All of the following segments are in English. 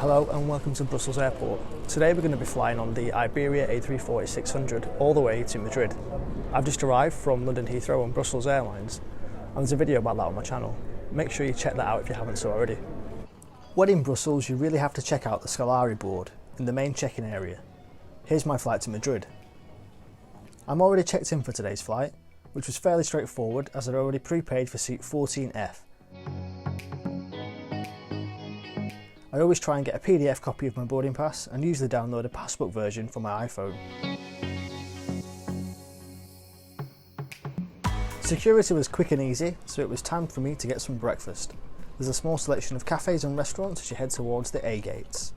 Hello and welcome to Brussels Airport. Today we're going to be flying on the Iberia A340-600 all the way to Madrid. I've just arrived from London Heathrow on Brussels Airlines and there's a video about that on my channel. Make sure you check that out if you haven't so already. When in Brussels you really have to check out the Scalari board in the main check-in area. Here's my flight to Madrid. I'm already checked in for today's flight, which was fairly straightforward as I'd already prepaid for seat 14F. I always try and get a PDF copy of my boarding pass and usually download a passbook version for my iPhone. Security was quick and easy, so it was time for me to get some breakfast. There's a small selection of cafes and restaurants as you head towards the A gates.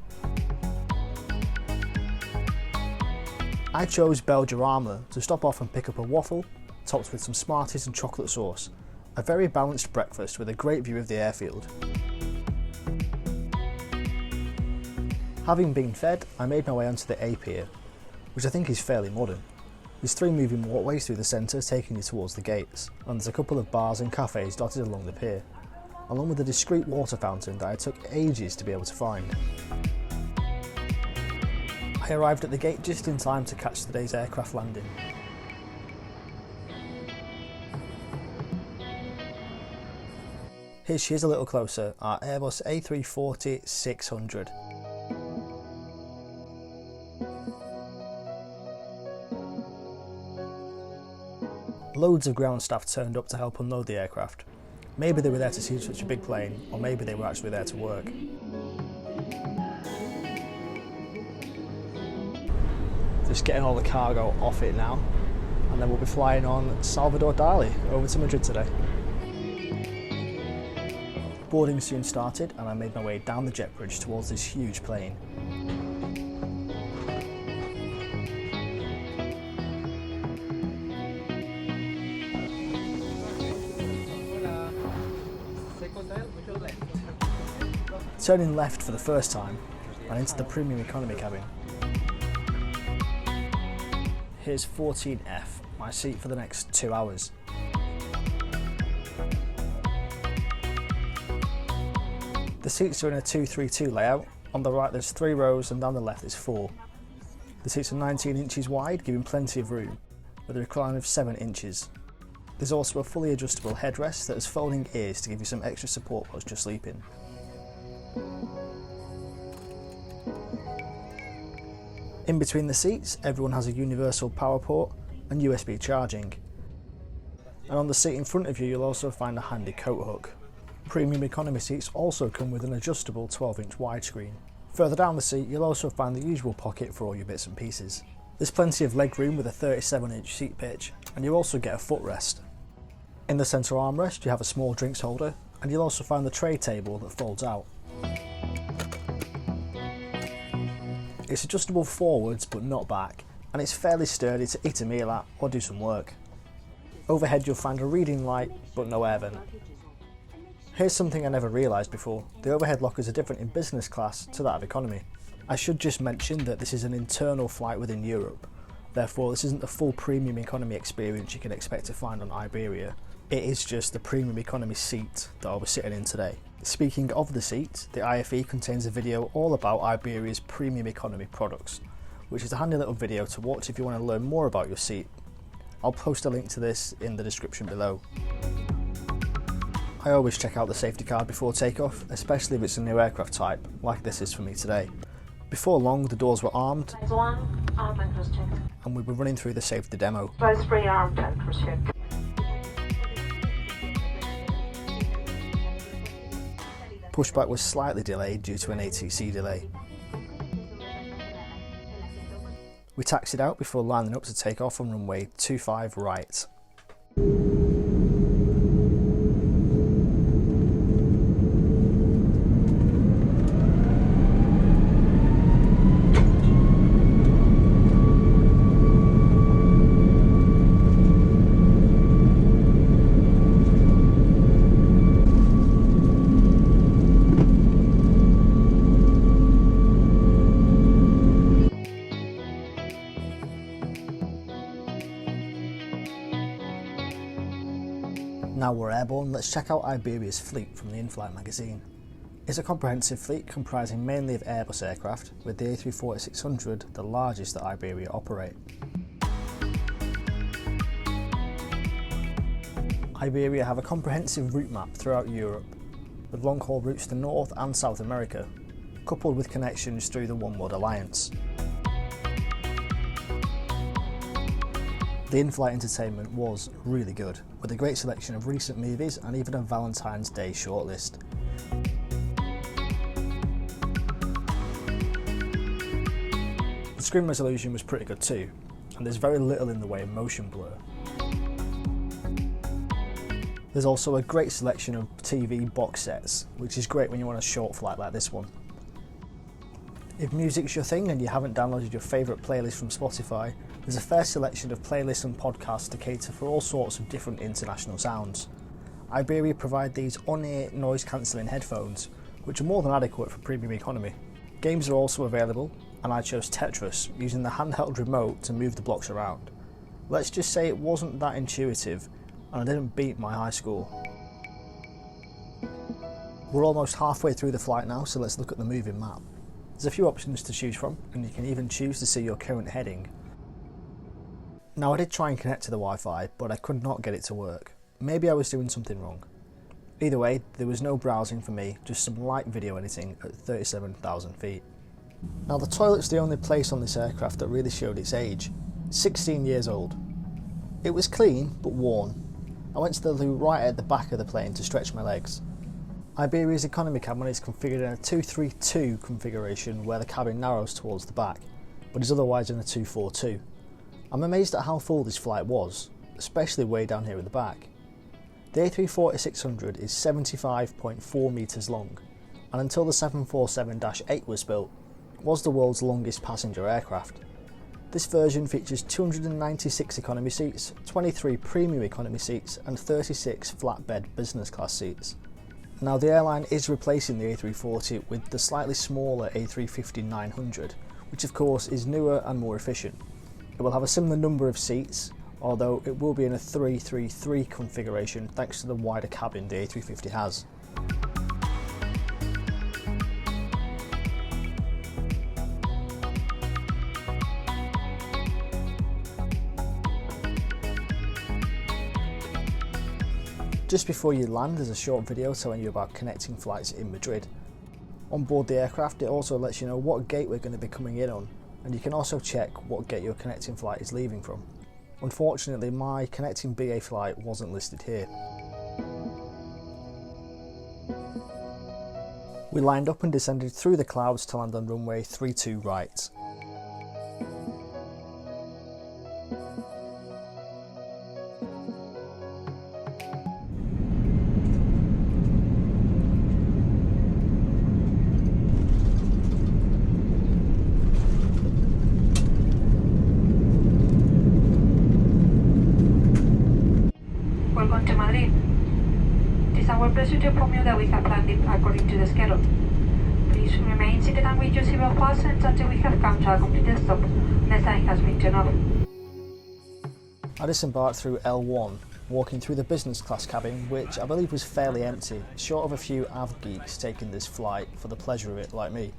I chose Belgiarama to stop off and pick up a waffle, topped with some Smarties and chocolate sauce. A very balanced breakfast with a great view of the airfield. Having been fed, I made my way onto the A pier, which I think is fairly modern. There's 3 moving walkways through the centre taking you towards the gates, and there's a couple of bars and cafes dotted along the pier, along with a discreet water fountain that I took ages to be able to find. I arrived at the gate just in time to catch today's aircraft landing. Here she is a little closer, our Airbus A340-600. Loads of ground staff turned up to help unload the aircraft. Maybe they were there to see such a big plane, or maybe they were actually there to work. Just getting all the cargo off it now, and then we'll be flying on Salvador Dali over to Madrid today. Boarding soon started and I made my way down the jet bridge towards this huge plane. Turning left for the first time and into the premium economy cabin. Here's 14F, my seat for the next 2 hours. The seats are in a 2-3-2 layout. On the right there's 3 rows and down the left there's 4. The seats are 19 inches wide, giving plenty of room, with a recline of 7 inches. There's also a fully adjustable headrest that has folding ears to give you some extra support whilst you're sleeping. In between the seats, everyone has a universal power port and USB charging. And on the seat in front of you, you'll also find a handy coat hook. Premium economy seats also come with an adjustable 12-inch widescreen. Further down the seat, you'll also find the usual pocket for all your bits and pieces. There's plenty of leg room with a 37-inch seat pitch, and you also get a footrest. In the centre armrest, you have a small drinks holder, and you'll also find the tray table that folds out. It's adjustable forwards but not back, and it's fairly sturdy to eat a meal at or do some work. Overhead you'll find a reading light but no air vent. Here's something I never realised before: the overhead lockers are different in business class to that of economy. I should just mention that this is an internal flight within Europe, therefore this isn't the full premium economy experience you can expect to find on Iberia. It is just the premium economy seat that I'll be sitting in today. Speaking of the seat, the IFE contains a video all about Iberia's premium economy products, which is a handy little video to watch if you want to learn more about your seat. I'll post a link to this in the description below. I always check out the safety card before takeoff, especially if it's a new aircraft type, like this is for me today. Before long, the doors were armed, and we were running through the safety demo. Pushback was slightly delayed due to an ATC delay. We taxied out before lining up to take off on runway 25 right. Now we're airborne, let's check out Iberia's fleet from the in-flight magazine. It's a comprehensive fleet comprising mainly of Airbus aircraft, with the A340-600 the largest that Iberia operate. Iberia have a comprehensive route map throughout Europe, with long-haul routes to North and South America, coupled with connections through the Onboard Alliance. The in-flight entertainment was really good, with a great selection of recent movies and even a Valentine's Day shortlist. The screen resolution was pretty good too, and there's very little in the way of motion blur. There's also a great selection of TV box sets, which is great when you want a short flight like this one. If music's your thing and you haven't downloaded your favourite playlist from Spotify, there's a fair selection of playlists and podcasts to cater for all sorts of different international sounds. Iberia provide these on-ear noise cancelling headphones, which are more than adequate for premium economy. Games are also available, and I chose Tetris, using the handheld remote to move the blocks around. Let's just say it wasn't that intuitive, and I didn't beat my high score. We're almost halfway through the flight now, so let's look at the moving map. There's a few options to choose from, and you can even choose to see your current heading. Now I did try and connect to the Wi-Fi, but I could not get it to work. Maybe I was doing something wrong. Either way, there was no browsing for me, just some light video editing at 37,000 feet. Now the toilet's the only place on this aircraft that really showed its age. 16 years old. It was clean, but worn. I went to the loo right at the back of the plane to stretch my legs. Iberia's economy cabin is configured in a 232 configuration where the cabin narrows towards the back, but is otherwise in a 242. I'm amazed at how full this flight was, especially way down here at the back. The A340-600 is 75.4 metres long, and until the 747-8 was built, was the world's longest passenger aircraft. This version features 296 economy seats, 23 premium economy seats and 36 flatbed business class seats. Now the airline is replacing the A340 with the slightly smaller A350-900, which of course is newer and more efficient. It will have a similar number of seats, although it will be in a 333 configuration thanks to the wider cabin the A350 has. Just before you land, there's a short video telling you about connecting flights in Madrid. On board the aircraft, it also lets you know what gate we're going to be coming in on, and you can also check what gate your connecting flight is leaving from. Unfortunately, my connecting BA flight wasn't listed here. We lined up and descended through the clouds to land on runway 32 right. Welcome to Madrid. It is our pleasure to inform you that we have landed according to the schedule. Please remain seated and with your seatbelt fastened until we have come to a complete stop. The sign has been turned off. I disembarked through L1, walking through the business class cabin, which I believe was fairly empty, short of a few av geeks taking this flight for the pleasure of it like me.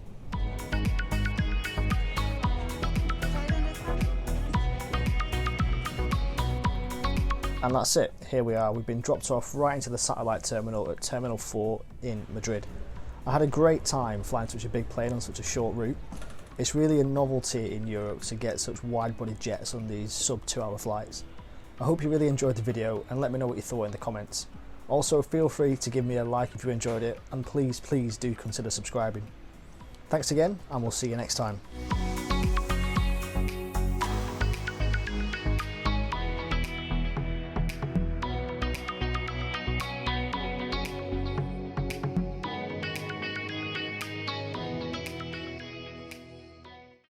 And that's it, here we are. We've been dropped off right into the satellite terminal at Terminal 4 in Madrid. I had a great time flying such a big plane on such a short route. It's really a novelty in Europe to get such wide-body jets on these sub 2-hour flights. I hope you really enjoyed the video and let me know what you thought in the comments. Also feel free to give me a like if you enjoyed it, and please do consider subscribing. Thanks again, and we'll see you next time.